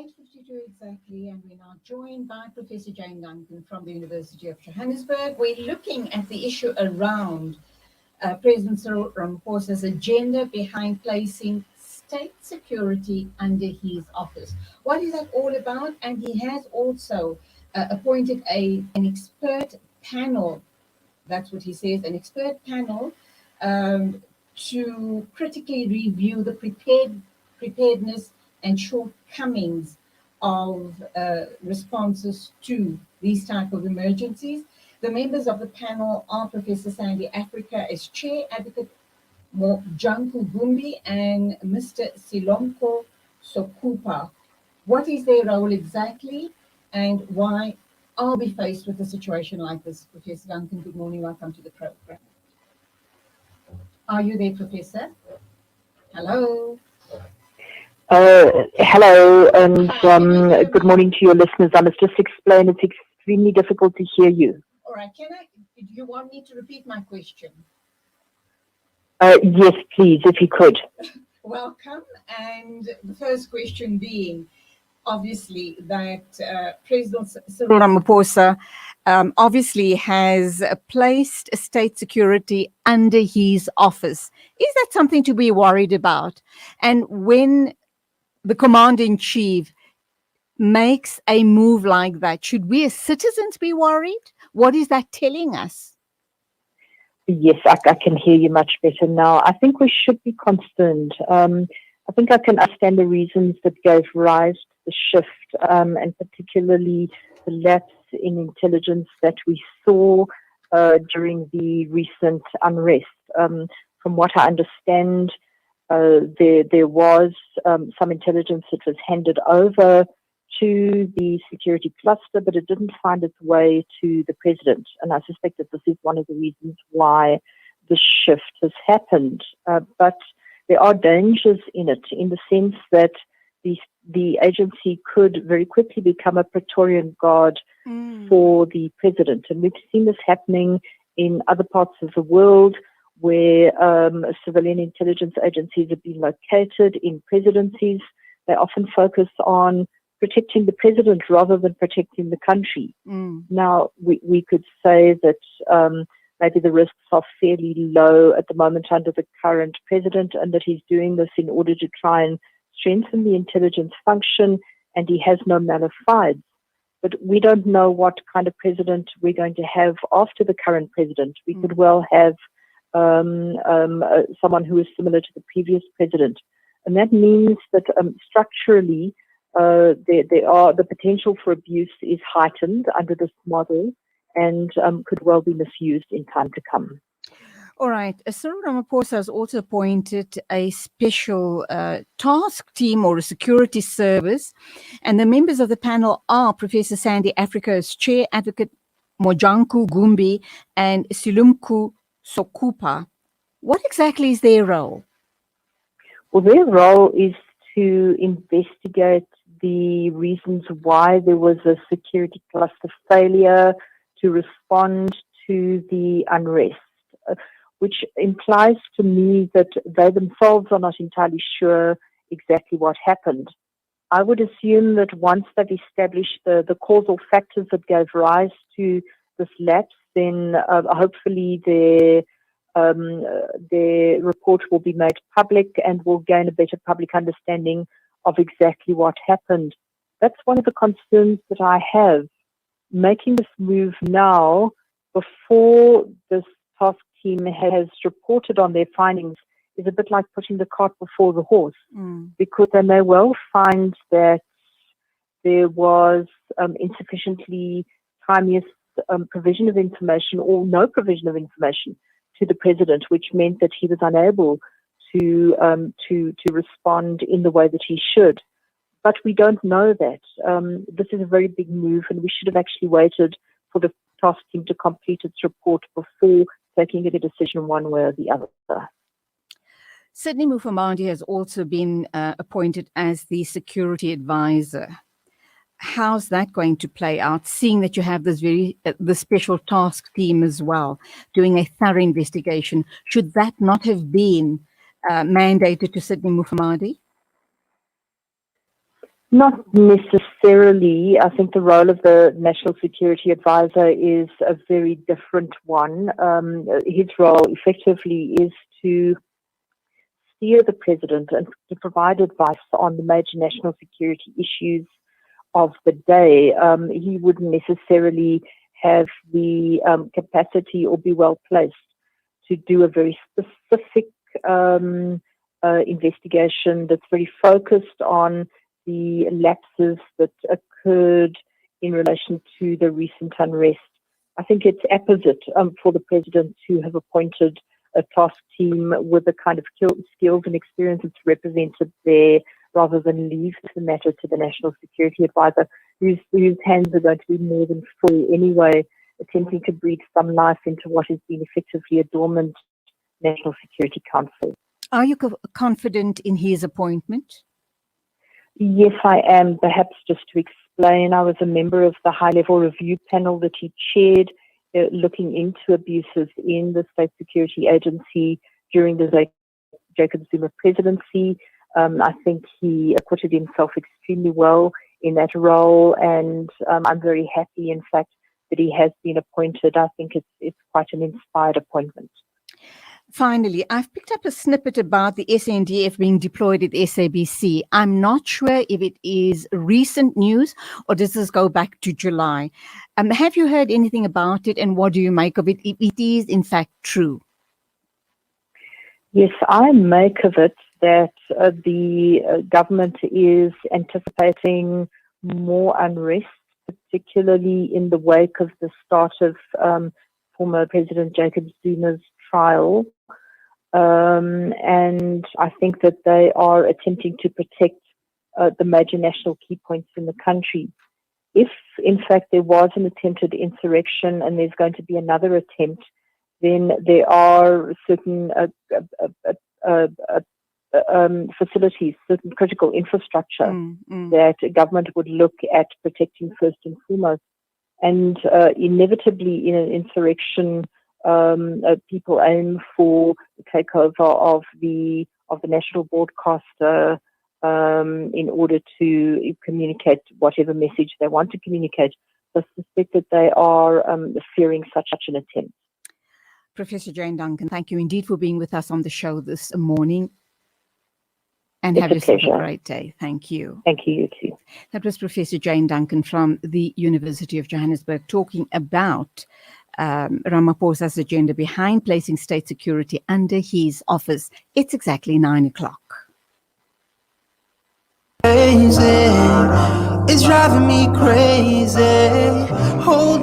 8:52 exactly, and we're now joined by Professor Jane Duncane from the University of Johannesburg. We're looking at the issue around President Cyril Ramaphosa's agenda behind placing state security under his office. What is that all about? And he has also appointed an expert panel, that's what he says, an expert panel to critically review the preparedness and shortcomings of responses to these type of emergencies. The members of the panel are Professor Sandy Africa as chair, Advocate Mojanku Gumbi, and Mr. Silomko Sokupa. What is their role exactly, and why are we faced with a situation like this? Professor Duncan, good morning. Welcome to the program. Are you there, Professor? Hello. Hello, and good morning to your listeners. I must just explain, it's extremely difficult to hear you. All right, do you want me to repeat my question? Yes, please, if you could. Welcome, and the first question being, obviously, that President Cyril Ramaphosa obviously has placed state security under his office. Is that something to be worried about? And when the commander-in-chief makes a move like that, should we as citizens be worried? What is that telling us? Yes, I can hear you much better now. I think we should be concerned. I think I can understand the reasons that gave rise to the shift, and particularly the lapse in intelligence that we saw during the recent unrest. From what I understand, there was some intelligence that was handed over to the security cluster, but it didn't find its way to the president. And I suspect that this is one of the reasons why the shift has happened. But there are dangers in it, in the sense that the agency could very quickly become a Praetorian Guard for the president. And we've seen this happening in other parts of the world, where civilian intelligence agencies have been located in presidencies. They often focus on protecting the president rather than protecting the country. Now, we could say that maybe the risks are fairly low at the moment under the current president, and that he's doing this in order to try and strengthen the intelligence function, and he has no malifides. But we don't know what kind of president we're going to have after the current president. We could well have someone who is similar to the previous president. And that means that structurally, the potential for abuse is heightened under this model, and could well be misused in time to come. All right. Cyril Ramaphosa has also appointed a special task team or a security service, and the members of the panel are Professor Sandy Africa as chair, Advocate Mojanku Gumbi, and Silumku Sokupa. What exactly is their role? Well, their role is to investigate the reasons why there was a security cluster failure to respond to the unrest, which implies to me that they themselves are not entirely sure exactly what happened. I would assume that once they've established the causal factors that gave rise to this lapse, then hopefully their report will be made public and will gain a better public understanding of exactly what happened. That's one of the concerns that I have. Making this move now, before this task team has reported on their findings, is a bit like putting the cart before the horse, because they may well find that there was insufficiently timeous provision of information or no provision of information to the president, which meant that he was unable to respond in the way that he should. But we don't know that. This is a very big move, and we should have actually waited for the task team to complete its report before taking a decision one way or the other. Sydney Mufamadi has also been appointed as the security advisor. How's that going to play out, seeing that you have this the special task team as well, doing a thorough investigation? Should that not have been mandated to Sydney Mufamadi? Not necessarily. I think the role of the National Security Advisor is a very different one. His role effectively is to steer the president and to provide advice on the major national security issues of the day. He wouldn't necessarily have the capacity or be well placed to do a very specific investigation that's very focused on the lapses that occurred in relation to the recent unrest. I think it's apposite for the president to have appointed a task team with the kind of skills and experience that's represented there, rather than leave the matter to the National Security Advisor, whose hands are going to be more than full anyway, attempting to breathe some life into what has been effectively a dormant National Security Council. Are you confident in his appointment? Yes, I am. Perhaps just to explain, I was a member of the high-level review panel that he chaired, looking into abuses in the State Security Agency during the Jacob Zuma presidency. I think he acquitted himself extremely well in that role, and I'm very happy, in fact, that he has been appointed. I think it's quite an inspired appointment. Finally, I've picked up a snippet about the SANDF being deployed at SABC. I'm not sure if it is recent news or does this go back to July. Have you heard anything about it, and what do you make of it, if it is in fact true? Yes, I make of it that the government is anticipating more unrest, particularly in the wake of the start of former President Jacob Zuma's trial. And I think that they are attempting to protect the major national key points in the country. If, in fact, there was an attempted insurrection and there's going to be another attempt, then there are certain facilities, certain critical infrastructure that government would look at protecting first and foremost. And inevitably, in an insurrection, people aim for the takeover of the national broadcaster in order to communicate whatever message they want to communicate. I suspect that they are fearing such an attempt. Professor Jane Duncane, thank you indeed for being with us on the show this morning. And It's have yourself a great day. Thank you. Thank you, you too. That was Professor Jane Duncane from the University of Johannesburg talking about Ramaphosa's agenda behind placing state security under his office. It's exactly 9 o'clock. Crazy, it's driving me crazy.